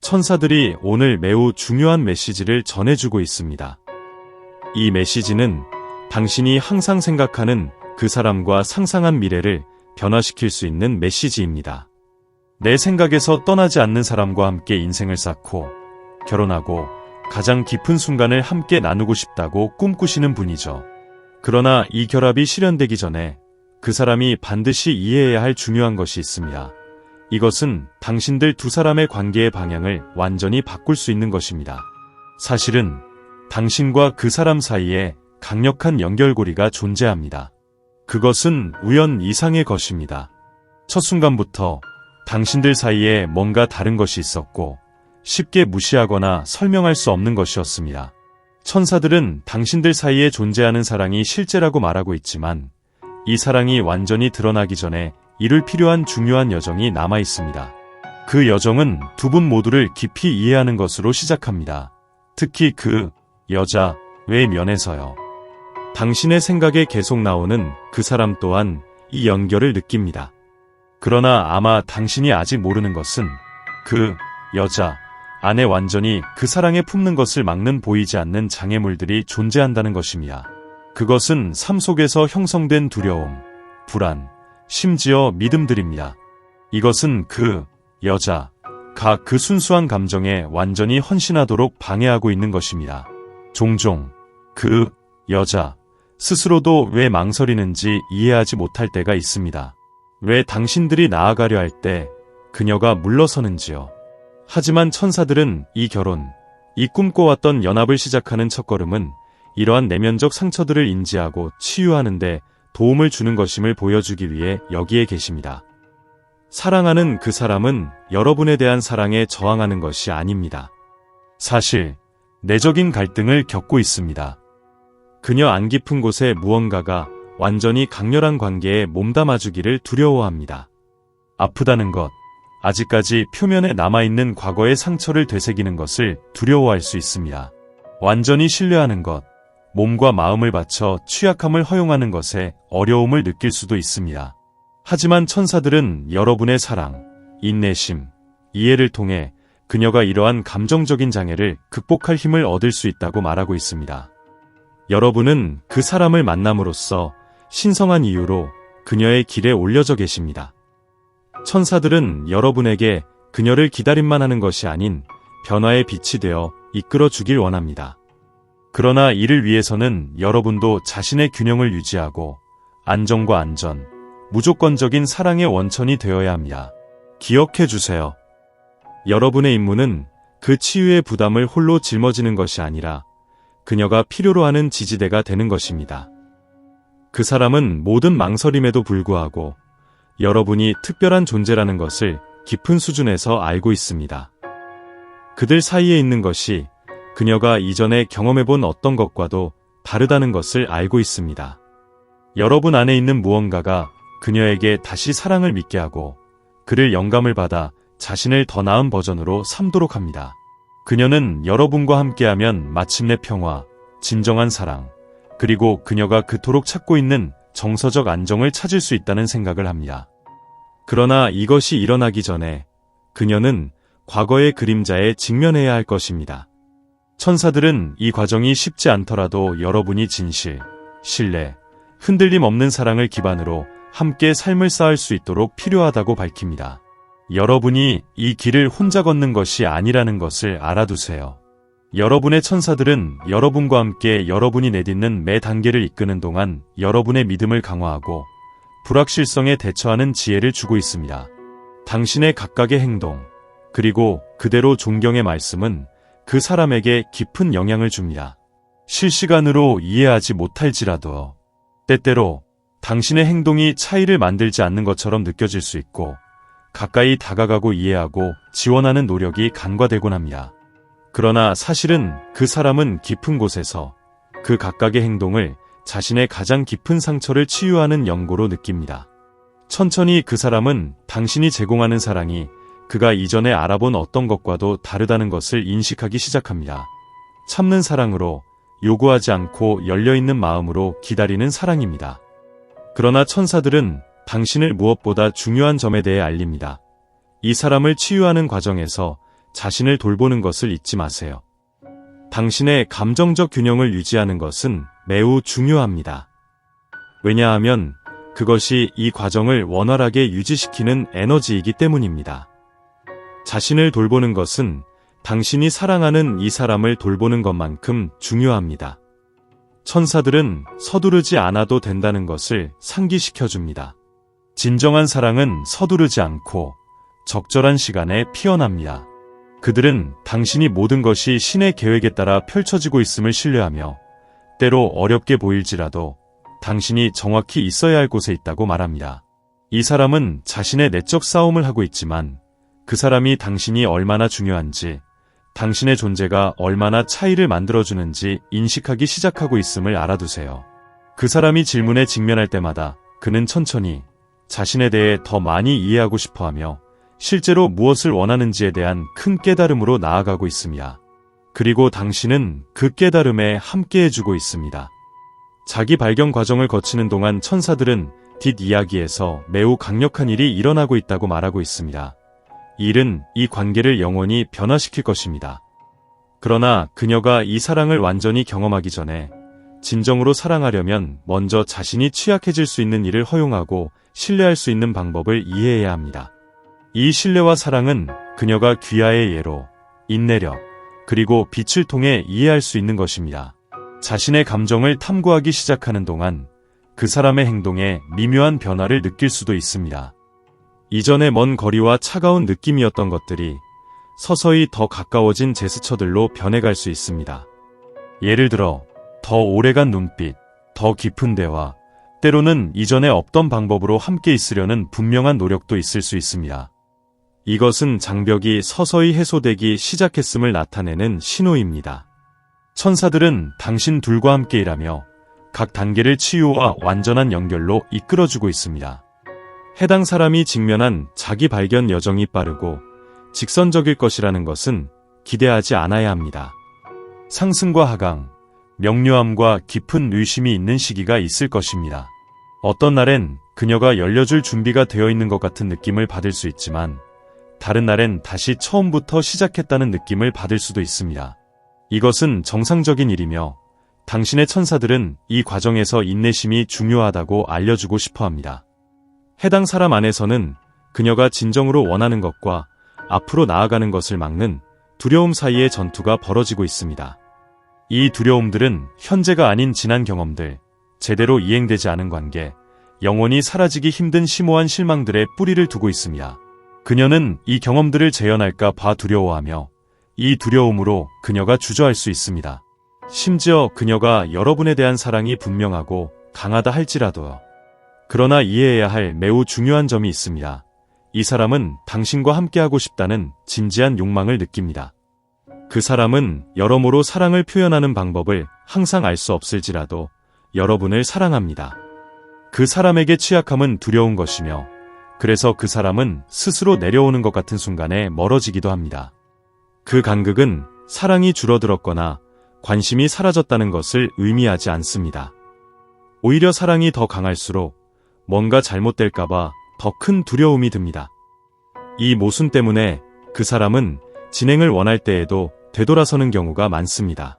천사들이 오늘 매우 중요한 메시지를 전해주고 있습니다. 이 메시지는 당신이 항상 생각하는 그 사람과 상상한 미래를 변화시킬 수 있는 메시지입니다. 내 생각에서 떠나지 않는 사람과 함께 인생을 쌓고 결혼하고 가장 깊은 순간을 함께 나누고 싶다고 꿈꾸시는 분이죠. 그러나 이 결합이 실현되기 전에 그 사람이 반드시 이해해야 할 중요한 것이 있습니다. 이것은 당신들 두 사람의 관계의 방향을 완전히 바꿀 수 있는 것입니다. 사실은 당신과 그 사람 사이에 강력한 연결고리가 존재합니다. 그것은 우연 이상의 것입니다. 첫 순간부터 당신들 사이에 뭔가 다른 것이 있었고 쉽게 무시하거나 설명할 수 없는 것이었습니다. 천사들은 당신들 사이에 존재하는 사랑이 실제라고 말하고 있지만 이 사랑이 완전히 드러나기 전에 이룰 필요한 중요한 여정이 남아 있습니다. 그 여정은 두 분 모두를 깊이 이해하는 것으로 시작합니다. 특히 그 여자의 면에서요. 당신의 생각에 계속 나오는 그 사람 또한 이 연결을 느낍니다. 그러나 아마 당신이 아직 모르는 것은 그 여자 안에 완전히 그 사랑에 품는 것을 막는 보이지 않는 장애물들이 존재한다는 것입니다. 그것은 삶 속에서 형성된 두려움, 불안, 심지어 믿음들입니다. 이것은 그 여자가 그 순수한 감정에 완전히 헌신하도록 방해하고 있는 것입니다. 종종 그 여자 스스로도 왜 망설이는지 이해하지 못할 때가 있습니다. 왜 당신들이 나아가려 할 때 그녀가 물러서는지요. 하지만 천사들은 이 결혼, 이 꿈꿔왔던 연합을 시작하는 첫걸음은 이러한 내면적 상처들을 인지하고 치유하는 데 도움을 주는 것임을 보여주기 위해 여기에 계십니다. 사랑하는 그 사람은 여러분에 대한 사랑에 저항하는 것이 아닙니다. 사실 내적인 갈등을 겪고 있습니다. 그녀 안 깊은 곳에 무언가가 완전히 강렬한 관계에 몸담아주기를 두려워합니다. 아프다는 것, 아직까지 표면에 남아있는 과거의 상처를 되새기는 것을 두려워할 수 있습니다. 완전히 신뢰하는 것, 몸과 마음을 바쳐 취약함을 허용하는 것에 어려움을 느낄 수도 있습니다. 하지만 천사들은 여러분의 사랑, 인내심, 이해를 통해 그녀가 이러한 감정적인 장애를 극복할 힘을 얻을 수 있다고 말하고 있습니다. 여러분은 그 사람을 만남으로써 신성한 이유로 그녀의 길에 올려져 계십니다. 천사들은 여러분에게 그녀를 기다림만 하는 것이 아닌 변화의 빛이 되어 이끌어 주길 원합니다. 그러나 이를 위해서는 여러분도 자신의 균형을 유지하고 안정과 안전, 무조건적인 사랑의 원천이 되어야 합니다. 기억해 주세요. 여러분의 임무는 그 치유의 부담을 홀로 짊어지는 것이 아니라 그녀가 필요로 하는 지지대가 되는 것입니다. 그 사람은 모든 망설임에도 불구하고 여러분이 특별한 존재라는 것을 깊은 수준에서 알고 있습니다. 그들 사이에 있는 것이 그녀가 이전에 경험해본 어떤 것과도 다르다는 것을 알고 있습니다. 여러분 안에 있는 무언가가 그녀에게 다시 사랑을 믿게 하고 그를 영감을 받아 자신을 더 나은 버전으로 삼도록 합니다. 그녀는 여러분과 함께하면 마침내 평화, 진정한 사랑, 그리고 그녀가 그토록 찾고 있는 정서적 안정을 찾을 수 있다는 생각을 합니다. 그러나 이것이 일어나기 전에 그녀는 과거의 그림자에 직면해야 할 것입니다. 천사들은 이 과정이 쉽지 않더라도 여러분이 진실, 신뢰, 흔들림 없는 사랑을 기반으로 함께 삶을 쌓을 수 있도록 필요하다고 밝힙니다. 여러분이 이 길을 혼자 걷는 것이 아니라는 것을 알아두세요. 여러분의 천사들은 여러분과 함께 여러분이 내딛는 매 단계를 이끄는 동안 여러분의 믿음을 강화하고 불확실성에 대처하는 지혜를 주고 있습니다. 당신의 각각의 행동, 그리고 그대로 존경의 말씀은 그 사람에게 깊은 영향을 줍니다. 실시간으로 이해하지 못할지라도 때때로 당신의 행동이 차이를 만들지 않는 것처럼 느껴질 수 있고 가까이 다가가고 이해하고 지원하는 노력이 간과되곤 합니다. 그러나 사실은 그 사람은 깊은 곳에서 그 각각의 행동을 자신의 가장 깊은 상처를 치유하는 연고로 느낍니다. 천천히 그 사람은 당신이 제공하는 사랑이 그가 이전에 알아본 어떤 것과도 다르다는 것을 인식하기 시작합니다. 참는 사랑으로, 요구하지 않고 열려있는 마음으로 기다리는 사랑입니다. 그러나 천사들은 당신을 무엇보다 중요한 점에 대해 알립니다. 이 사람을 치유하는 과정에서 자신을 돌보는 것을 잊지 마세요. 당신의 감정적 균형을 유지하는 것은 매우 중요합니다. 왜냐하면 그것이 이 과정을 원활하게 유지시키는 에너지이기 때문입니다. 자신을 돌보는 것은 당신이 사랑하는 이 사람을 돌보는 것만큼 중요합니다. 천사들은 서두르지 않아도 된다는 것을 상기시켜줍니다. 진정한 사랑은 서두르지 않고 적절한 시간에 피어납니다. 그들은 당신이 모든 것이 신의 계획에 따라 펼쳐지고 있음을 신뢰하며 때로 어렵게 보일지라도 당신이 정확히 있어야 할 곳에 있다고 말합니다. 이 사람은 자신의 내적 싸움을 하고 있지만 그 사람이 당신이 얼마나 중요한지, 당신의 존재가 얼마나 차이를 만들어주는지 인식하기 시작하고 있음을 알아두세요. 그 사람이 질문에 직면할 때마다 그는 천천히 자신에 대해 더 많이 이해하고 싶어하며 실제로 무엇을 원하는지에 대한 큰 깨달음으로 나아가고 있습니다. 그리고 당신은 그 깨달음에 함께해주고 있습니다. 자기 발견 과정을 거치는 동안 천사들은 뒷이야기에서 매우 강력한 일이 일어나고 있다고 말하고 있습니다. 이 일은 이 관계를 영원히 변화시킬 것입니다. 그러나 그녀가 이 사랑을 완전히 경험하기 전에 진정으로 사랑하려면 먼저 자신이 취약해질 수 있는 일을 허용하고 신뢰할 수 있는 방법을 이해해야 합니다. 이 신뢰와 사랑은 그녀가 귀하의 예로, 인내력, 그리고 빛을 통해 이해할 수 있는 것입니다. 자신의 감정을 탐구하기 시작하는 동안 그 사람의 행동에 미묘한 변화를 느낄 수도 있습니다. 이전의 먼 거리와 차가운 느낌이었던 것들이 서서히 더 가까워진 제스처들로 변해갈 수 있습니다. 예를 들어 더 오래간 눈빛, 더 깊은 대화, 때로는 이전에 없던 방법으로 함께 있으려는 분명한 노력도 있을 수 있습니다. 이것은 장벽이 서서히 해소되기 시작했음을 나타내는 신호입니다. 천사들은 당신 둘과 함께 일하며 각 단계를 치유와 완전한 연결로 이끌어주고 있습니다. 해당 사람이 직면한 자기 발견 여정이 빠르고 직선적일 것이라는 것은 기대하지 않아야 합니다. 상승과 하강, 명료함과 깊은 의심이 있는 시기가 있을 것입니다. 어떤 날엔 그녀가 열려줄 준비가 되어 있는 것 같은 느낌을 받을 수 있지만 다른 날엔 다시 처음부터 시작했다는 느낌을 받을 수도 있습니다. 이것은 정상적인 일이며 당신의 천사들은 이 과정에서 인내심이 중요하다고 알려주고 싶어 합니다. 해당 사람 안에서는 그녀가 진정으로 원하는 것과 앞으로 나아가는 것을 막는 두려움 사이의 전투가 벌어지고 있습니다. 이 두려움들은 현재가 아닌 지난 경험들, 제대로 이행되지 않은 관계, 영원히 사라지기 힘든 심오한 실망들의 뿌리를 두고 있습니다. 그녀는 이 경험들을 재현할까 봐 두려워하며 이 두려움으로 그녀가 주저할 수 있습니다. 심지어 그녀가 여러분에 대한 사랑이 분명하고 강하다 할지라도요. 그러나 이해해야 할 매우 중요한 점이 있습니다. 이 사람은 당신과 함께하고 싶다는 진지한 욕망을 느낍니다. 그 사람은 여러모로 사랑을 표현하는 방법을 항상 알 수 없을지라도 여러분을 사랑합니다. 그 사람에게 취약함은 두려운 것이며 그래서 그 사람은 스스로 내려오는 것 같은 순간에 멀어지기도 합니다. 그 간극은 사랑이 줄어들었거나 관심이 사라졌다는 것을 의미하지 않습니다. 오히려 사랑이 더 강할수록 뭔가 잘못될까봐 더 큰 두려움이 듭니다. 이 모순 때문에 그 사람은 진행을 원할 때에도 되돌아서는 경우가 많습니다.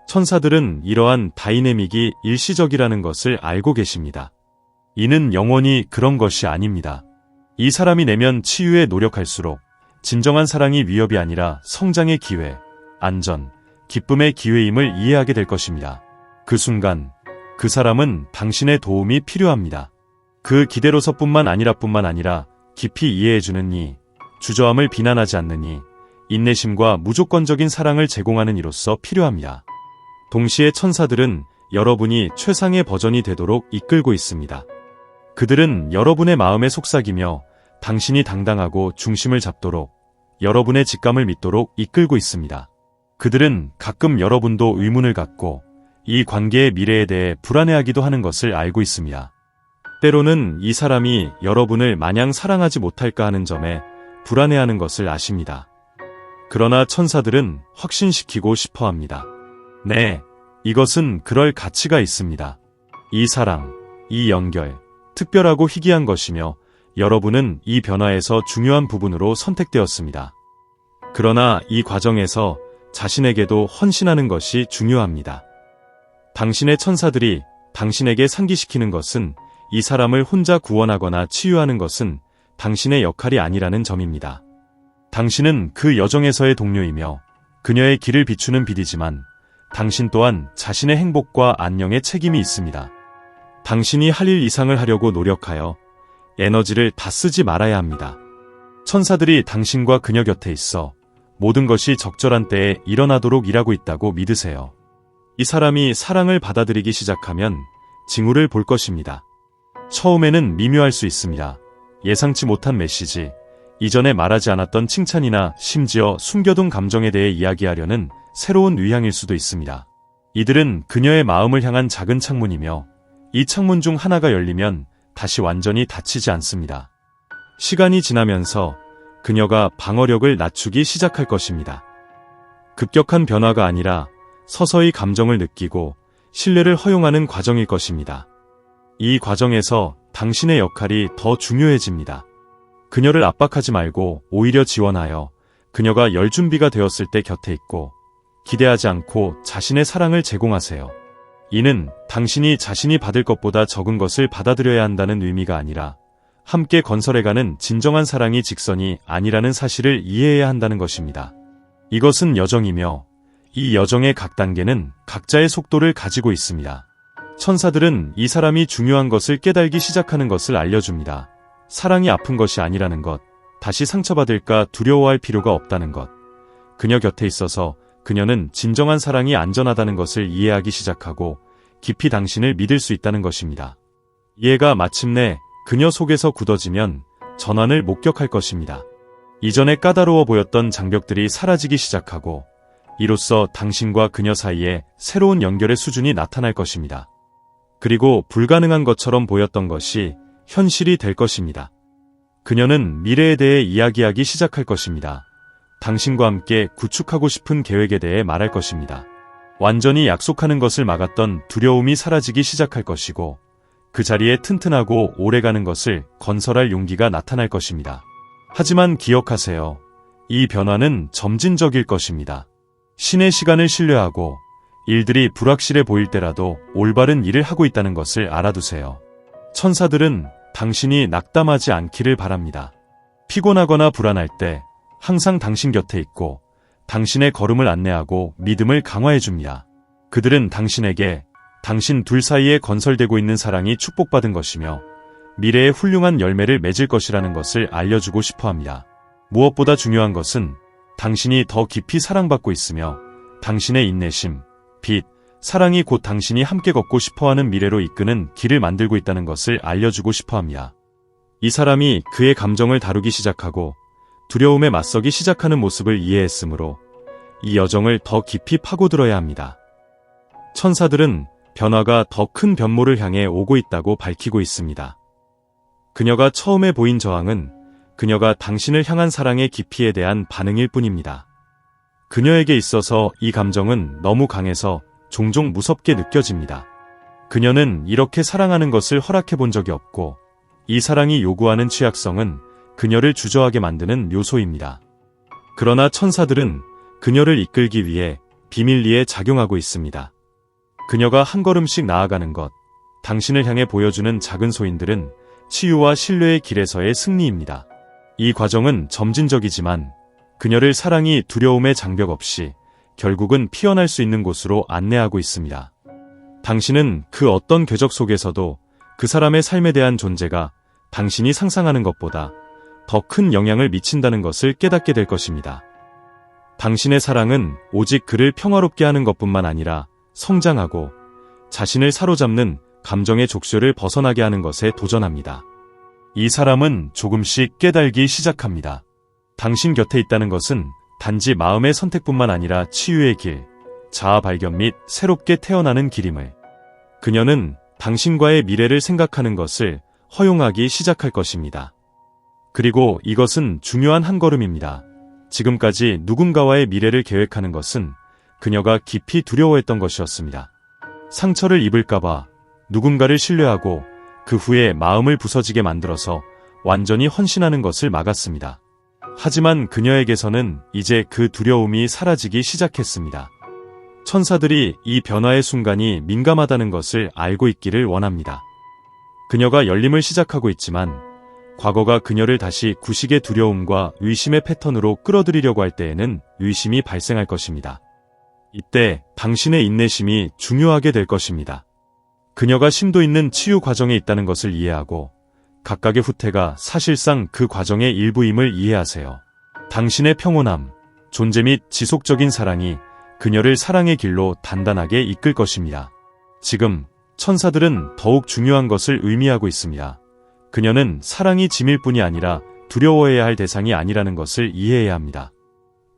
천사들은 이러한 다이내믹이 일시적이라는 것을 알고 계십니다. 이는 영원히 그런 것이 아닙니다. 이 사람이 내면 치유에 노력할수록 진정한 사랑이 위협이 아니라 성장의 기회, 안전, 기쁨의 기회임을 이해하게 될 것입니다. 그 순간 그 사람은 당신의 도움이 필요합니다. 그 기대로서뿐만 아니라 깊이 이해해주는 이, 주저함을 비난하지 않는 이, 인내심과 무조건적인 사랑을 제공하는 이로서 필요합니다. 동시에 천사들은 여러분이 최상의 버전이 되도록 이끌고 있습니다. 그들은 여러분의 마음에 속삭이며 당신이 당당하고 중심을 잡도록 여러분의 직감을 믿도록 이끌고 있습니다. 그들은 가끔 여러분도 의문을 갖고 이 관계의 미래에 대해 불안해하기도 하는 것을 알고 있습니다. 때로는 이 사람이 여러분을 마냥 사랑하지 못할까 하는 점에 불안해하는 것을 아십니다. 그러나 천사들은 확신시키고 싶어 합니다. 네, 이것은 그럴 가치가 있습니다. 이 사랑, 이 연결, 특별하고 희귀한 것이며 여러분은 이 변화에서 중요한 부분으로 선택되었습니다. 그러나 이 과정에서 자신에게도 헌신하는 것이 중요합니다. 당신의 천사들이 당신에게 상기시키는 것은 이 사람을 혼자 구원하거나 치유하는 것은 당신의 역할이 아니라는 점입니다. 당신은 그 여정에서의 동료이며 그녀의 길을 비추는 빛이지만 당신 또한 자신의 행복과 안녕에 책임이 있습니다. 당신이 할 일 이상을 하려고 노력하여 에너지를 다 쓰지 말아야 합니다. 천사들이 당신과 그녀 곁에 있어 모든 것이 적절한 때에 일어나도록 일하고 있다고 믿으세요. 이 사람이 사랑을 받아들이기 시작하면 징후를 볼 것입니다. 처음에는 미묘할 수 있습니다. 예상치 못한 메시지, 이전에 말하지 않았던 칭찬이나 심지어 숨겨둔 감정에 대해 이야기하려는 새로운 위향일 수도 있습니다. 이들은 그녀의 마음을 향한 작은 창문이며 이 창문 중 하나가 열리면 다시 완전히 닫히지 않습니다. 시간이 지나면서 그녀가 방어력을 낮추기 시작할 것입니다. 급격한 변화가 아니라 서서히 감정을 느끼고 신뢰를 허용하는 과정일 것입니다. 이 과정에서 당신의 역할이 더 중요해집니다. 그녀를 압박하지 말고 오히려 지원하여 그녀가 열 준비가 되었을 때 곁에 있고 기대하지 않고 자신의 사랑을 제공하세요. 이는 당신이 자신이 받을 것보다 적은 것을 받아들여야 한다는 의미가 아니라 함께 건설해가는 진정한 사랑이 직선이 아니라는 사실을 이해해야 한다는 것입니다. 이것은 여정이며 이 여정의 각 단계는 각자의 속도를 가지고 있습니다. 천사들은 이 사람이 중요한 것을 깨달기 시작하는 것을 알려줍니다. 사랑이 아픈 것이 아니라는 것, 다시 상처받을까 두려워할 필요가 없다는 것, 그녀 곁에 있어서 그녀는 진정한 사랑이 안전하다는 것을 이해하기 시작하고 깊이 당신을 믿을 수 있다는 것입니다. 이해가 마침내 그녀 속에서 굳어지면 전환을 목격할 것입니다. 이전에 까다로워 보였던 장벽들이 사라지기 시작하고 이로써 당신과 그녀 사이에 새로운 연결의 수준이 나타날 것입니다. 그리고 불가능한 것처럼 보였던 것이 현실이 될 것입니다. 그녀는 미래에 대해 이야기하기 시작할 것입니다. 당신과 함께 구축하고 싶은 계획에 대해 말할 것입니다. 완전히 약속하는 것을 막았던 두려움이 사라지기 시작할 것이고 그 자리에 튼튼하고 오래가는 것을 건설할 용기가 나타날 것입니다. 하지만 기억하세요. 이 변화는 점진적일 것입니다. 신의 시간을 신뢰하고 일들이 불확실해 보일 때라도 올바른 일을 하고 있다는 것을 알아두세요. 천사들은 당신이 낙담하지 않기를 바랍니다. 피곤하거나 불안할 때 항상 당신 곁에 있고 당신의 걸음을 안내하고 믿음을 강화해줍니다. 그들은 당신에게 당신 둘 사이에 건설되고 있는 사랑이 축복받은 것이며 미래의 훌륭한 열매를 맺을 것이라는 것을 알려주고 싶어합니다. 무엇보다 중요한 것은 당신이 더 깊이 사랑받고 있으며 당신의 인내심, 빛, 사랑이 곧 당신이 함께 걷고 싶어하는 미래로 이끄는 길을 만들고 있다는 것을 알려주고 싶어합니다. 이 사람이 그의 감정을 다루기 시작하고 두려움에 맞서기 시작하는 모습을 이해했으므로 이 여정을 더 깊이 파고들어야 합니다. 천사들은 변화가 더 큰 변모를 향해 오고 있다고 밝히고 있습니다. 그녀가 처음에 보인 저항은 그녀가 당신을 향한 사랑의 깊이에 대한 반응일 뿐입니다. 그녀에게 있어서 이 감정은 너무 강해서 종종 무섭게 느껴집니다. 그녀는 이렇게 사랑하는 것을 허락해 본 적이 없고 이 사랑이 요구하는 취약성은 그녀를 주저하게 만드는 요소입니다. 그러나 천사들은 그녀를 이끌기 위해 비밀리에 작용하고 있습니다. 그녀가 한 걸음씩 나아가는 것, 당신을 향해 보여주는 작은 소인들은 치유와 신뢰의 길에서의 승리입니다. 이 과정은 점진적이지만 그녀를 사랑이 두려움의 장벽 없이 결국은 피어날 수 있는 곳으로 안내하고 있습니다. 당신은 그 어떤 궤적 속에서도 그 사람의 삶에 대한 존재가 당신이 상상하는 것보다 더 큰 영향을 미친다는 것을 깨닫게 될 것입니다. 당신의 사랑은 오직 그를 평화롭게 하는 것뿐만 아니라 성장하고 자신을 사로잡는 감정의 족쇄를 벗어나게 하는 것에 도전합니다. 이 사람은 조금씩 깨달기 시작합니다. 당신 곁에 있다는 것은 단지 마음의 선택뿐만 아니라 치유의 길, 자아 발견 및 새롭게 태어나는 길임을. 그녀는 당신과의 미래를 생각하는 것을 허용하기 시작할 것입니다. 그리고 이것은 중요한 한 걸음입니다. 지금까지 누군가와의 미래를 계획하는 것은 그녀가 깊이 두려워했던 것이었습니다. 상처를 입을까봐 누군가를 신뢰하고 그 후에 마음을 부서지게 만들어서 완전히 헌신하는 것을 막았습니다. 하지만 그녀에게서는 이제 그 두려움이 사라지기 시작했습니다. 천사들이 이 변화의 순간이 민감하다는 것을 알고 있기를 원합니다. 그녀가 열림을 시작하고 있지만 과거가 그녀를 다시 구식의 두려움과 의심의 패턴으로 끌어들이려고 할 때에는 의심이 발생할 것입니다. 이때 당신의 인내심이 중요하게 될 것입니다. 그녀가 심도 있는 치유 과정에 있다는 것을 이해하고 각각의 후퇴가 사실상 그 과정의 일부임을 이해하세요. 당신의 평온함, 존재 및 지속적인 사랑이 그녀를 사랑의 길로 단단하게 이끌 것입니다. 지금 천사들은 더욱 중요한 것을 의미하고 있습니다. 그녀는 사랑이 짐일 뿐이 아니라 두려워해야 할 대상이 아니라는 것을 이해해야 합니다.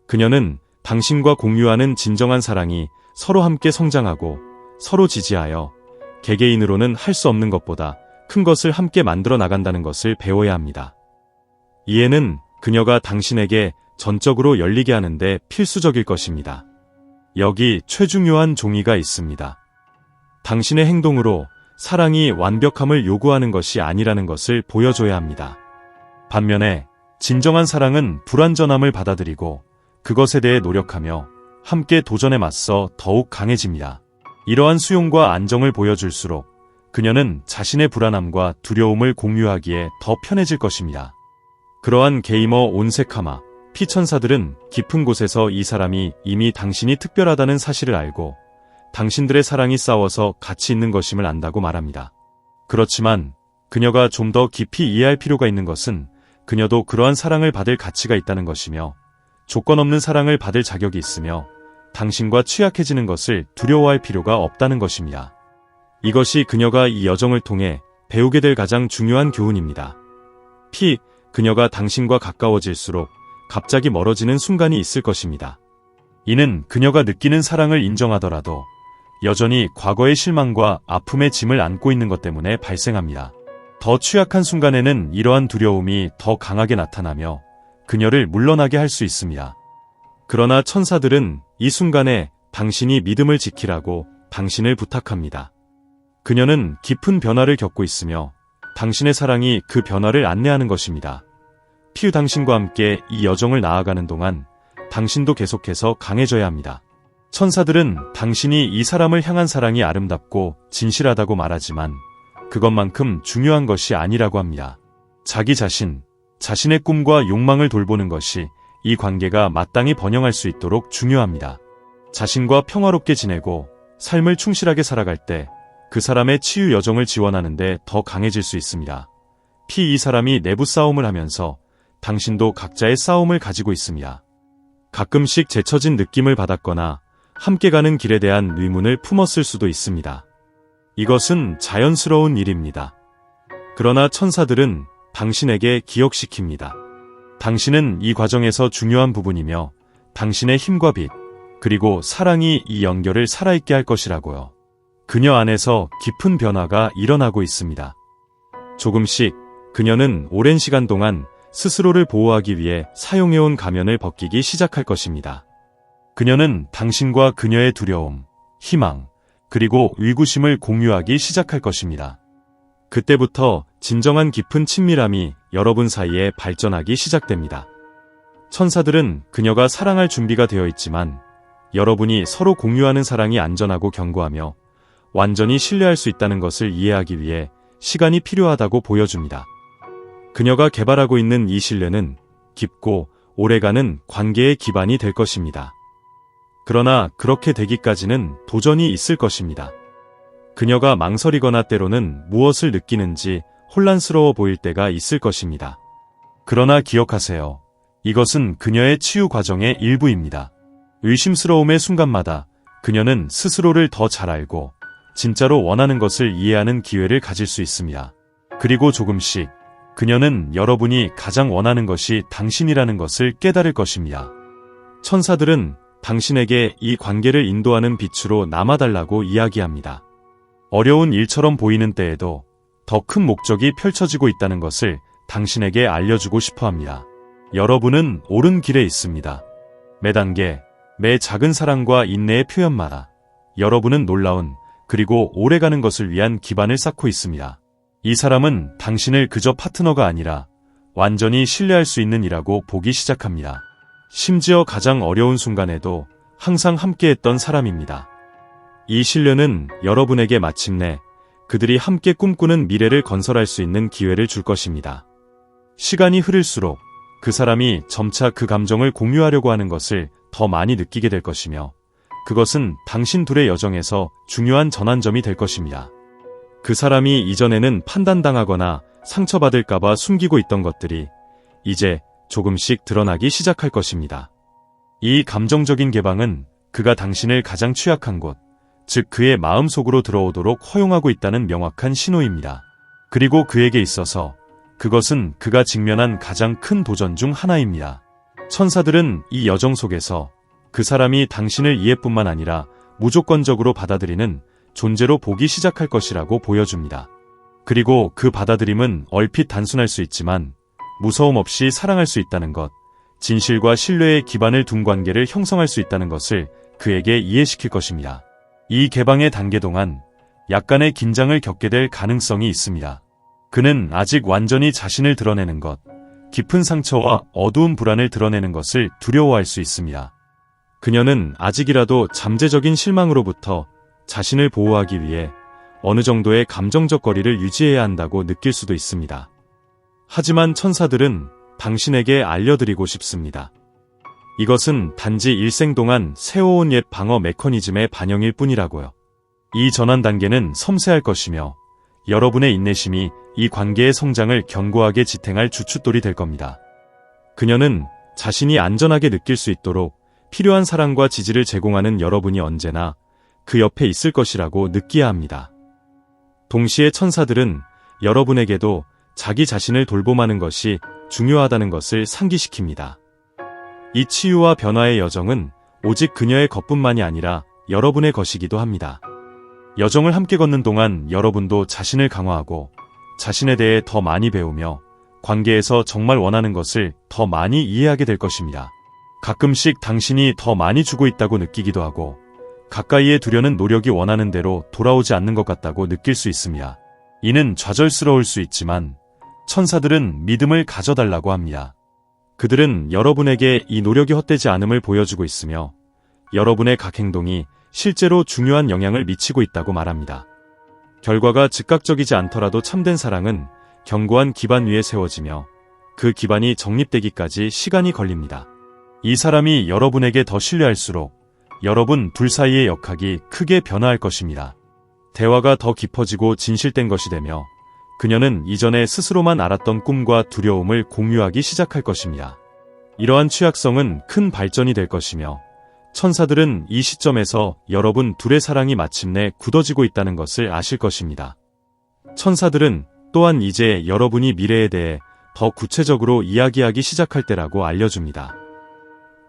그녀는 당신과 공유하는 진정한 사랑이 서로 함께 성장하고 서로 지지하여 개개인으로는 할 수 없는 것보다 큰 것을 함께 만들어 나간다는 것을 배워야 합니다. 이해는 그녀가 당신에게 전적으로 열리게 하는데 필수적일 것입니다. 여기 최중요한 종이가 있습니다. 당신의 행동으로 사랑이 완벽함을 요구하는 것이 아니라는 것을 보여줘야 합니다. 반면에 진정한 사랑은 불완전함을 받아들이고 그것에 대해 노력하며 함께 도전에 맞서 더욱 강해집니다. 이러한 수용과 안정을 보여줄수록 그녀는 자신의 불안함과 두려움을 공유하기에 더 편해질 것입니다. 그러한 게이머 온세카마, 피천사들은 깊은 곳에서 이 사람이 이미 당신이 특별하다는 사실을 알고 당신들의 사랑이 싸워서 가치 있는 것임을 안다고 말합니다. 그렇지만 그녀가 좀 더 깊이 이해할 필요가 있는 것은 그녀도 그러한 사랑을 받을 가치가 있다는 것이며 조건 없는 사랑을 받을 자격이 있으며 당신과 취약해지는 것을 두려워할 필요가 없다는 것입니다. 이것이 그녀가 이 여정을 통해 배우게 될 가장 중요한 교훈입니다. 그녀가 당신과 가까워질수록 갑자기 멀어지는 순간이 있을 것입니다. 이는 그녀가 느끼는 사랑을 인정하더라도 여전히 과거의 실망과 아픔의 짐을 안고 있는 것 때문에 발생합니다. 더 취약한 순간에는 이러한 두려움이 더 강하게 나타나며 그녀를 물러나게 할 수 있습니다. 그러나 천사들은 이 순간에 당신이 믿음을 지키라고 당신을 부탁합니다. 그녀는 깊은 변화를 겪고 있으며 당신의 사랑이 그 변화를 안내하는 것입니다. 당신과 함께 이 여정을 나아가는 동안 당신도 계속해서 강해져야 합니다. 천사들은 당신이 이 사람을 향한 사랑이 아름답고 진실하다고 말하지만 그것만큼 중요한 것이 아니라고 합니다. 자기 자신, 자신의 꿈과 욕망을 돌보는 것이 이 관계가 마땅히 번영할 수 있도록 중요합니다. 자신과 평화롭게 지내고 삶을 충실하게 살아갈 때 그 사람의 치유 여정을 지원하는데 더 강해질 수 있습니다. 이 사람이 내부 싸움을 하면서 당신도 각자의 싸움을 가지고 있습니다. 가끔씩 제쳐진 느낌을 받았거나 함께 가는 길에 대한 의문을 품었을 수도 있습니다. 이것은 자연스러운 일입니다. 그러나 천사들은 당신에게 기억시킵니다. 당신은 이 과정에서 중요한 부분이며 당신의 힘과 빛, 그리고 사랑이 이 연결을 살아있게 할 것이라고요. 그녀 안에서 깊은 변화가 일어나고 있습니다. 조금씩 그녀는 오랜 시간 동안 스스로를 보호하기 위해 사용해온 가면을 벗기기 시작할 것입니다. 그녀는 당신과 그녀의 두려움, 희망, 그리고 의구심을 공유하기 시작할 것입니다. 그때부터 진정한 깊은 친밀함이 여러분 사이에 발전하기 시작됩니다. 천사들은 그녀가 사랑할 준비가 되어 있지만 여러분이 서로 공유하는 사랑이 안전하고 견고하며 완전히 신뢰할 수 있다는 것을 이해하기 위해 시간이 필요하다고 보여줍니다. 그녀가 개발하고 있는 이 신뢰는 깊고 오래가는 관계의 기반이 될 것입니다. 그러나 그렇게 되기까지는 도전이 있을 것입니다. 그녀가 망설이거나 때로는 무엇을 느끼는지 혼란스러워 보일 때가 있을 것입니다. 그러나 기억하세요. 이것은 그녀의 치유 과정의 일부입니다. 의심스러움의 순간마다 그녀는 스스로를 더 잘 알고 진짜로 원하는 것을 이해하는 기회를 가질 수 있습니다. 그리고 조금씩 그녀는 여러분이 가장 원하는 것이 당신이라는 것을 깨달을 것입니다. 천사들은 당신에게 이 관계를 인도하는 빛으로 남아달라고 이야기합니다. 어려운 일처럼 보이는 때에도 더 큰 목적이 펼쳐지고 있다는 것을 당신에게 알려주고 싶어 합니다. 여러분은 옳은 길에 있습니다. 매 단계, 매 작은 사랑과 인내의 표현마다 여러분은 놀라운 그리고 오래가는 것을 위한 기반을 쌓고 있습니다. 이 사람은 당신을 그저 파트너가 아니라 완전히 신뢰할 수 있는 이라고 보기 시작합니다. 심지어 가장 어려운 순간에도 항상 함께했던 사람입니다. 이 신뢰는 여러분에게 마침내 그들이 함께 꿈꾸는 미래를 건설할 수 있는 기회를 줄 것입니다. 시간이 흐를수록 그 사람이 점차 그 감정을 공유하려고 하는 것을 더 많이 느끼게 될 것이며, 그것은 당신 둘의 여정에서 중요한 전환점이 될 것입니다. 그 사람이 이전에는 판단당하거나 상처받을까봐 숨기고 있던 것들이 이제 조금씩 드러나기 시작할 것입니다. 이 감정적인 개방은 그가 당신을 가장 취약한 곳, 즉 그의 마음속으로 들어오도록 허용하고 있다는 명확한 신호입니다. 그리고 그에게 있어서 그것은 그가 직면한 가장 큰 도전 중 하나입니다. 천사들은 이 여정 속에서 그 사람이 당신을 이해뿐만 아니라 무조건적으로 받아들이는 존재로 보기 시작할 것이라고 보여줍니다. 그리고 그 받아들임은 얼핏 단순할 수 있지만 무서움 없이 사랑할 수 있다는 것, 진실과 신뢰의 기반을 둔 관계를 형성할 수 있다는 것을 그에게 이해시킬 것입니다. 이 개방의 단계 동안 약간의 긴장을 겪게 될 가능성이 있습니다. 그는 아직 완전히 자신을 드러내는 것, 깊은 상처와 어두운 불안을 드러내는 것을 두려워할 수 있습니다. 그녀는 아직이라도 잠재적인 실망으로부터 자신을 보호하기 위해 어느 정도의 감정적 거리를 유지해야 한다고 느낄 수도 있습니다. 하지만 천사들은 당신에게 알려드리고 싶습니다. 이것은 단지 일생 동안 세워온 옛 방어 메커니즘의 반영일 뿐이라고요. 이 전환 단계는 섬세할 것이며 여러분의 인내심이 이 관계의 성장을 견고하게 지탱할 주춧돌이 될 겁니다. 그녀는 자신이 안전하게 느낄 수 있도록 필요한 사랑과 지지를 제공하는 여러분이 언제나 그 옆에 있을 것이라고 느껴야 합니다. 동시에 천사들은 여러분에게도 자기 자신을 돌봄하는 것이 중요하다는 것을 상기시킵니다. 이 치유와 변화의 여정은 오직 그녀의 것뿐만이 아니라 여러분의 것이기도 합니다. 여정을 함께 걷는 동안 여러분도 자신을 강화하고 자신에 대해 더 많이 배우며 관계에서 정말 원하는 것을 더 많이 이해하게 될 것입니다. 가끔씩 당신이 더 많이 주고 있다고 느끼기도 하고 가까이에 두려는 노력이 원하는 대로 돌아오지 않는 것 같다고 느낄 수 있습니다. 이는 좌절스러울 수 있지만 천사들은 믿음을 가져달라고 합니다. 그들은 여러분에게 이 노력이 헛되지 않음을 보여주고 있으며 여러분의 각 행동이 실제로 중요한 영향을 미치고 있다고 말합니다. 결과가 즉각적이지 않더라도 참된 사랑은 견고한 기반 위에 세워지며 그 기반이 정립되기까지 시간이 걸립니다. 이 사람이 여러분에게 더 신뢰할수록 여러분 둘 사이의 역학이 크게 변화할 것입니다. 대화가 더 깊어지고 진실된 것이 되며 그녀는 이전에 스스로만 알았던 꿈과 두려움을 공유하기 시작할 것입니다. 이러한 취약성은 큰 발전이 될 것이며 천사들은 이 시점에서 여러분 둘의 사랑이 마침내 굳어지고 있다는 것을 아실 것입니다. 천사들은 또한 이제 여러분이 미래에 대해 더 구체적으로 이야기하기 시작할 때라고 알려줍니다.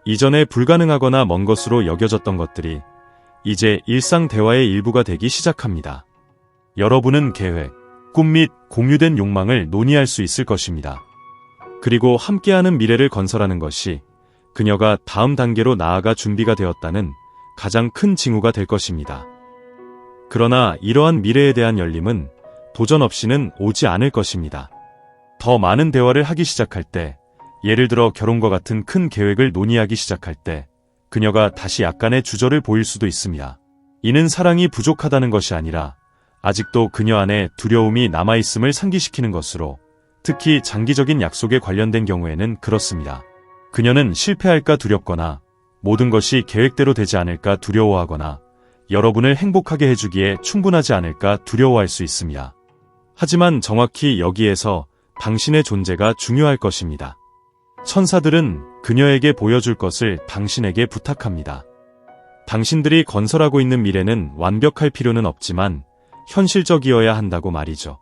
이전에 불가능하거나 먼 것으로 여겨졌던 것들이 이제 일상 대화의 일부가 되기 시작합니다. 여러분은 계획, 꿈 및 공유된 욕망을 논의할 수 있을 것입니다. 그리고 함께하는 미래를 건설하는 것이 그녀가 다음 단계로 나아가 준비가 되었다는 가장 큰 징후가 될 것입니다. 그러나 이러한 미래에 대한 열림은 도전 없이는 오지 않을 것입니다. 더 많은 대화를 하기 시작할 때, 예를 들어 결혼과 같은 큰 계획을 논의하기 시작할 때 그녀가 다시 약간의 주저를 보일 수도 있습니다. 이는 사랑이 부족하다는 것이 아니라 아직도 그녀 안에 두려움이 남아있음을 상기시키는 것으로, 특히 장기적인 약속에 관련된 경우에는 그렇습니다. 그녀는 실패할까 두렵거나 모든 것이 계획대로 되지 않을까 두려워하거나 여러분을 행복하게 해주기에 충분하지 않을까 두려워할 수 있습니다. 하지만 정확히 여기에서 당신의 존재가 중요할 것입니다. 천사들은 그녀에게 보여줄 것을 당신에게 부탁합니다. 당신들이 건설하고 있는 미래는 완벽할 필요는 없지만 현실적이어야 한다고 말이죠.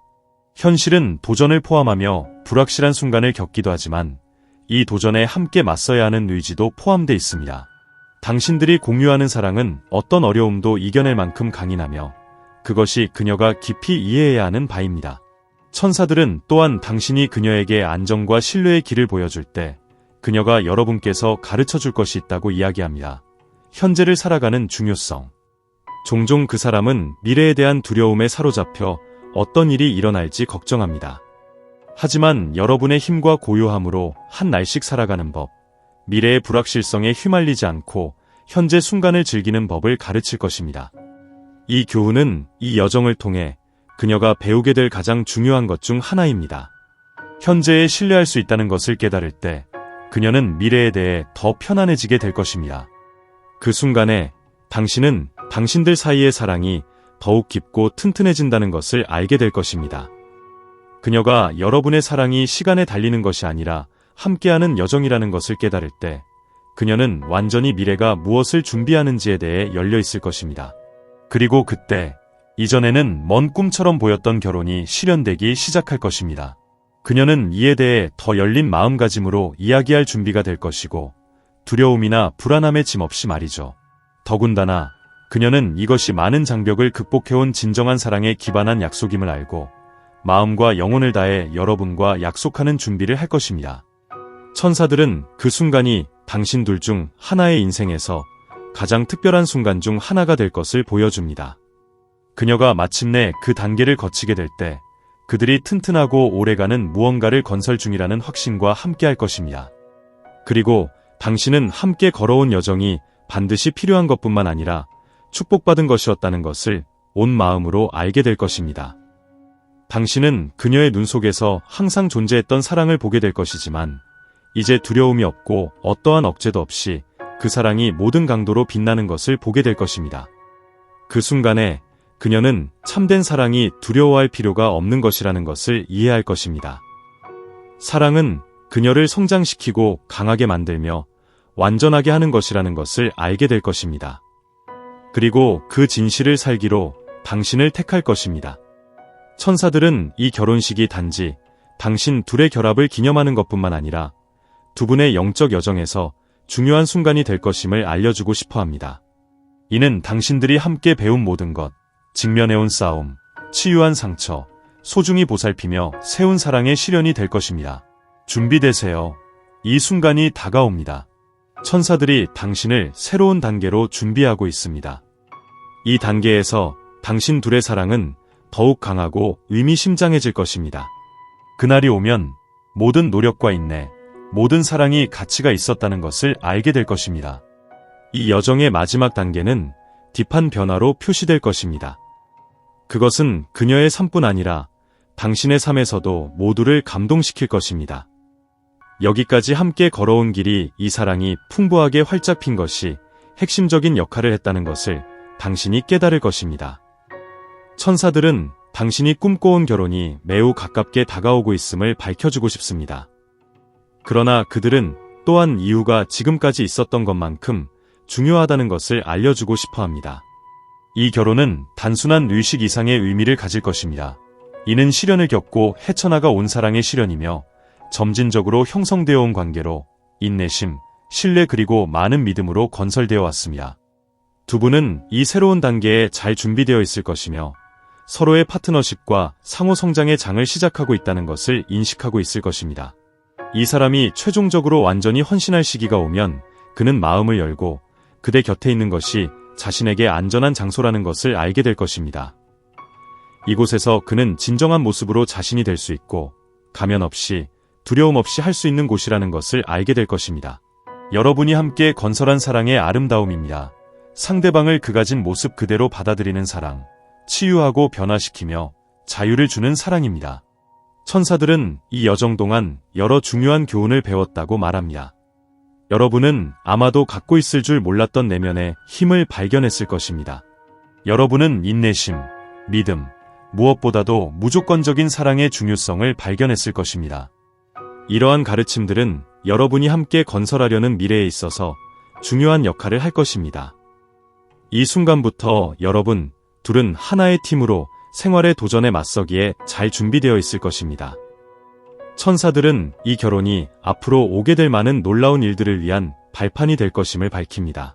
현실은 도전을 포함하며 불확실한 순간을 겪기도 하지만 이 도전에 함께 맞서야 하는 의지도 포함되어 있습니다. 당신들이 공유하는 사랑은 어떤 어려움도 이겨낼 만큼 강인하며 그것이 그녀가 깊이 이해해야 하는 바입니다. 천사들은 또한 당신이 그녀에게 안정과 신뢰의 길을 보여줄 때 그녀가 여러분께서 가르쳐줄 것이 있다고 이야기합니다. 현재를 살아가는 중요성. 종종 그 사람은 미래에 대한 두려움에 사로잡혀 어떤 일이 일어날지 걱정합니다. 하지만 여러분의 힘과 고요함으로 한 날씩 살아가는 법, 미래의 불확실성에 휘말리지 않고 현재 순간을 즐기는 법을 가르칠 것입니다. 이 교훈은 이 여정을 통해 그녀가 배우게 될 가장 중요한 것 중 하나입니다. 현재에 신뢰할 수 있다는 것을 깨달을 때 그녀는 미래에 대해 더 편안해지게 될 것입니다. 그 순간에 당신은 당신들 사이의 사랑이 더욱 깊고 튼튼해진다는 것을 알게 될 것입니다. 그녀가 여러분의 사랑이 시간에 달리는 것이 아니라 함께하는 여정이라는 것을 깨달을 때 그녀는 완전히 미래가 무엇을 준비하는지에 대해 열려 있을 것입니다. 그리고 그때 이전에는 먼 꿈처럼 보였던 결혼이 실현되기 시작할 것입니다. 그녀는 이에 대해 더 열린 마음가짐으로 이야기할 준비가 될 것이고 두려움이나 불안함의 짐 없이 말이죠. 더군다나 그녀는 이것이 많은 장벽을 극복해온 진정한 사랑에 기반한 약속임을 알고 마음과 영혼을 다해 여러분과 약속하는 준비를 할 것입니다. 천사들은 그 순간이 당신 둘 중 하나의 인생에서 가장 특별한 순간 중 하나가 될 것을 보여줍니다. 그녀가 마침내 그 단계를 거치게 될 때 그들이 튼튼하고 오래가는 무언가를 건설 중이라는 확신과 함께할 것입니다. 그리고 당신은 함께 걸어온 여정이 반드시 필요한 것뿐만 아니라 축복받은 것이었다는 것을 온 마음으로 알게 될 것입니다. 당신은 그녀의 눈 속에서 항상 존재했던 사랑을 보게 될 것이지만 이제 두려움이 없고 어떠한 억제도 없이 그 사랑이 모든 강도로 빛나는 것을 보게 될 것입니다. 그 순간에 그녀는 참된 사랑이 두려워할 필요가 없는 것이라는 것을 이해할 것입니다. 사랑은 그녀를 성장시키고 강하게 만들며 완전하게 하는 것이라는 것을 알게 될 것입니다. 그리고 그 진실을 살기로 당신을 택할 것입니다. 천사들은 이 결혼식이 단지 당신 둘의 결합을 기념하는 것뿐만 아니라 두 분의 영적 여정에서 중요한 순간이 될 것임을 알려주고 싶어 합니다. 이는 당신들이 함께 배운 모든 것, 직면해온 싸움, 치유한 상처, 소중히 보살피며 세운 사랑의 실현이 될 것입니다. 준비되세요. 이 순간이 다가옵니다. 천사들이 당신을 새로운 단계로 준비하고 있습니다. 이 단계에서 당신 둘의 사랑은 더욱 강하고 의미심장해질 것입니다. 그날이 오면 모든 노력과 인내, 모든 사랑이 가치가 있었다는 것을 알게 될 것입니다. 이 여정의 마지막 단계는 딥한 변화로 표시될 것입니다. 그것은 그녀의 삶뿐 아니라 당신의 삶에서도 모두를 감동시킬 것입니다. 여기까지 함께 걸어온 길이 이 사랑이 풍부하게 활짝 핀 것이 핵심적인 역할을 했다는 것을 당신이 깨달을 것입니다. 천사들은 당신이 꿈꿔온 결혼이 매우 가깝게 다가오고 있음을 밝혀주고 싶습니다. 그러나 그들은 또한 이유가 지금까지 있었던 것만큼 중요하다는 것을 알려주고 싶어 합니다. 이 결혼은 단순한 의식 이상의 의미를 가질 것입니다. 이는 시련을 겪고 헤쳐나가 온 사랑의 실현이며 점진적으로 형성되어 온 관계로 인내심, 신뢰 그리고 많은 믿음으로 건설되어 왔습니다. 두 분은 이 새로운 단계에 잘 준비되어 있을 것이며 서로의 파트너십과 상호 성장의 장을 시작하고 있다는 것을 인식하고 있을 것입니다. 이 사람이 최종적으로 완전히 헌신할 시기가 오면 그는 마음을 열고 그대 곁에 있는 것이 자신에게 안전한 장소라는 것을 알게 될 것입니다. 이곳에서 그는 진정한 모습으로 자신이 될 수 있고 가면 없이 두려움 없이 할 수 있는 곳이라는 것을 알게 될 것입니다. 여러분이 함께 건설한 사랑의 아름다움입니다. 상대방을 그 가진 모습 그대로 받아들이는 사랑, 치유하고 변화시키며 자유를 주는 사랑입니다. 천사들은 이 여정 동안 여러 중요한 교훈을 배웠다고 말합니다. 여러분은 아마도 갖고 있을 줄 몰랐던 내면의 힘을 발견했을 것입니다. 여러분은 인내심, 믿음, 무엇보다도 무조건적인 사랑의 중요성을 발견했을 것입니다. 이러한 가르침들은 여러분이 함께 건설하려는 미래에 있어서 중요한 역할을 할 것입니다. 이 순간부터 여러분 둘은 하나의 팀으로 생활의 도전에 맞서기에 잘 준비되어 있을 것입니다. 천사들은 이 결혼이 앞으로 오게 될 많은 놀라운 일들을 위한 발판이 될 것임을 밝힙니다.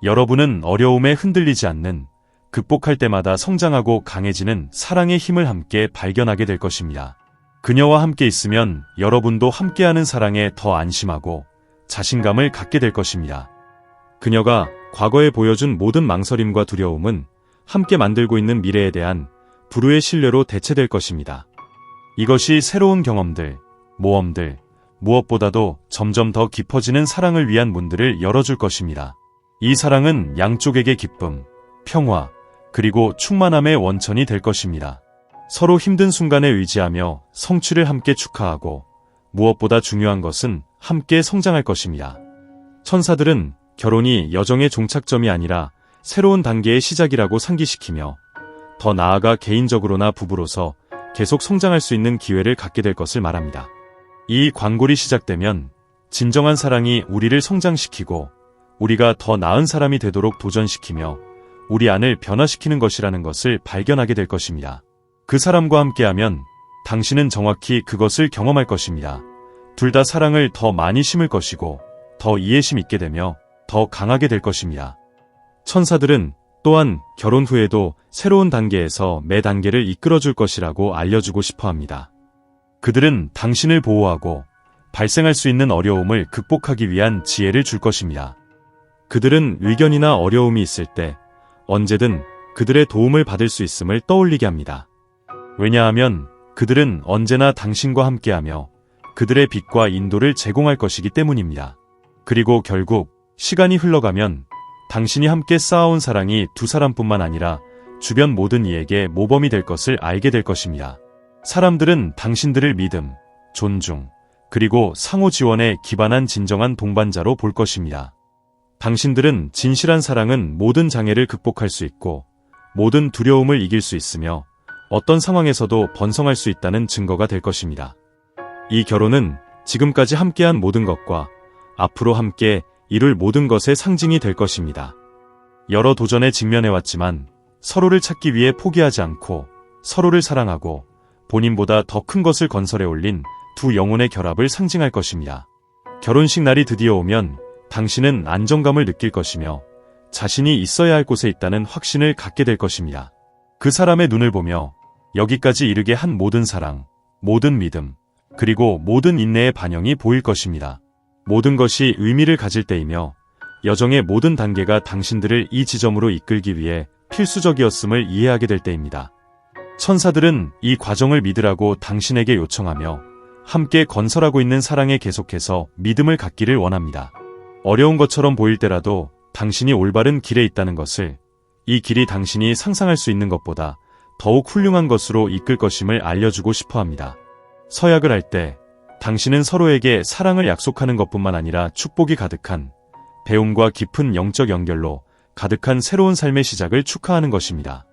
여러분은 어려움에 흔들리지 않는, 극복할 때마다 성장하고 강해지는 사랑의 힘을 함께 발견하게 될 것입니다. 그녀와 함께 있으면 여러분도 함께하는 사랑에 더 안심하고 자신감을 갖게 될 것입니다. 그녀가 과거에 보여준 모든 망설임과 두려움은 함께 만들고 있는 미래에 대한 불후의 신뢰로 대체될 것입니다. 이것이 새로운 경험들, 모험들, 무엇보다도 점점 더 깊어지는 사랑을 위한 문들을 열어줄 것입니다. 이 사랑은 양쪽에게 기쁨, 평화, 그리고 충만함의 원천이 될 것입니다. 서로 힘든 순간에 의지하며 성취를 함께 축하하고 무엇보다 중요한 것은 함께 성장할 것입니다. 천사들은 결혼이 여정의 종착점이 아니라 새로운 단계의 시작이라고 상기시키며 더 나아가 개인적으로나 부부로서 계속 성장할 수 있는 기회를 갖게 될 것을 말합니다. 이 광골이 시작되면 진정한 사랑이 우리를 성장시키고 우리가 더 나은 사람이 되도록 도전시키며 우리 안을 변화시키는 것이라는 것을 발견하게 될 것입니다. 그 사람과 함께하면 당신은 정확히 그것을 경험할 것입니다. 둘 다 사랑을 더 많이 심을 것이고 더 이해심 있게 되며 더 강하게 될 것입니다. 천사들은 또한 결혼 후에도 새로운 단계에서 매 단계를 이끌어줄 것이라고 알려주고 싶어 합니다. 그들은 당신을 보호하고 발생할 수 있는 어려움을 극복하기 위한 지혜를 줄 것입니다. 그들은 의견이나 어려움이 있을 때 언제든 그들의 도움을 받을 수 있음을 떠올리게 합니다. 왜냐하면 그들은 언제나 당신과 함께하며 그들의 빛과 인도를 제공할 것이기 때문입니다. 그리고 결국 시간이 흘러가면 당신이 함께 쌓아온 사랑이 두 사람뿐만 아니라 주변 모든 이에게 모범이 될 것을 알게 될 것입니다. 사람들은 당신들을 믿음, 존중, 그리고 상호 지원에 기반한 진정한 동반자로 볼 것입니다. 당신들은 진실한 사랑은 모든 장애를 극복할 수 있고 모든 두려움을 이길 수 있으며 어떤 상황에서도 번성할 수 있다는 증거가 될 것입니다. 이 결혼은 지금까지 함께한 모든 것과 앞으로 함께 이룰 모든 것의 상징이 될 것입니다. 여러 도전에 직면해왔지만 서로를 찾기 위해 포기하지 않고 서로를 사랑하고 본인보다 더 큰 것을 건설해 올린 두 영혼의 결합을 상징할 것입니다. 결혼식 날이 드디어 오면 당신은 안정감을 느낄 것이며 자신이 있어야 할 곳에 있다는 확신을 갖게 될 것입니다. 그 사람의 눈을 보며 여기까지 이르게 한 모든 사랑, 모든 믿음, 그리고 모든 인내의 반영이 보일 것입니다. 모든 것이 의미를 가질 때이며 여정의 모든 단계가 당신들을 이 지점으로 이끌기 위해 필수적이었음을 이해하게 될 때입니다. 천사들은 이 과정을 믿으라고 당신에게 요청하며 함께 건설하고 있는 사랑에 계속해서 믿음을 갖기를 원합니다. 어려운 것처럼 보일 때라도 당신이 올바른 길에 있다는 것을, 이 길이 당신이 상상할 수 있는 것보다 더욱 훌륭한 것으로 이끌 것임을 알려주고 싶어 합니다. 서약을 할 때 당신은 서로에게 사랑을 약속하는 것뿐만 아니라 축복이 가득한 배움과 깊은 영적 연결로 가득한 새로운 삶의 시작을 축하하는 것입니다.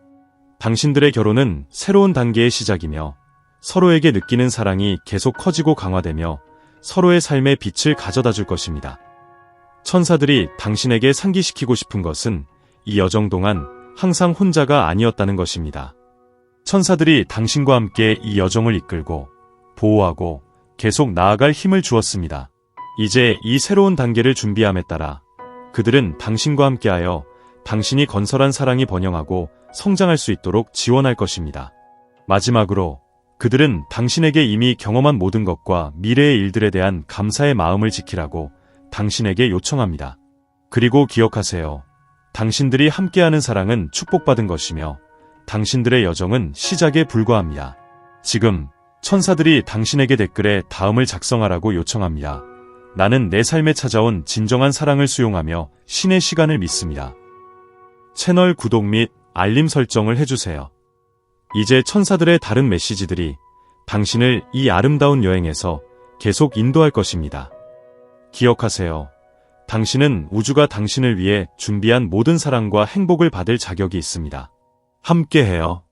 당신들의 결혼은 새로운 단계의 시작이며 서로에게 느끼는 사랑이 계속 커지고 강화되며 서로의 삶에 빛을 가져다 줄 것입니다. 천사들이 당신에게 상기시키고 싶은 것은 이 여정 동안 항상 혼자가 아니었다는 것입니다. 천사들이 당신과 함께 이 여정을 이끌고 보호하고 계속 나아갈 힘을 주었습니다. 이제 이 새로운 단계를 준비함에 따라 그들은 당신과 함께하여 당신이 건설한 사랑이 번영하고 성장할 수 있도록 지원할 것입니다. 마지막으로 그들은 당신에게 이미 경험한 모든 것과 미래의 일들에 대한 감사의 마음을 지키라고 당신에게 요청합니다. 그리고 기억하세요. 당신들이 함께하는 사랑은 축복받은 것이며 당신들의 여정은 시작에 불과합니다. 지금 천사들이 당신에게 댓글에 다음을 작성하라고 요청합니다. 나는 내 삶에 찾아온 진정한 사랑을 수용하며 신의 시간을 믿습니다. 채널 구독 및 알림 설정을 해주세요. 이제 천사들의 다른 메시지들이 당신을 이 아름다운 여행에서 계속 인도할 것입니다. 기억하세요. 당신은 우주가 당신을 위해 준비한 모든 사랑과 행복을 받을 자격이 있습니다. 함께해요.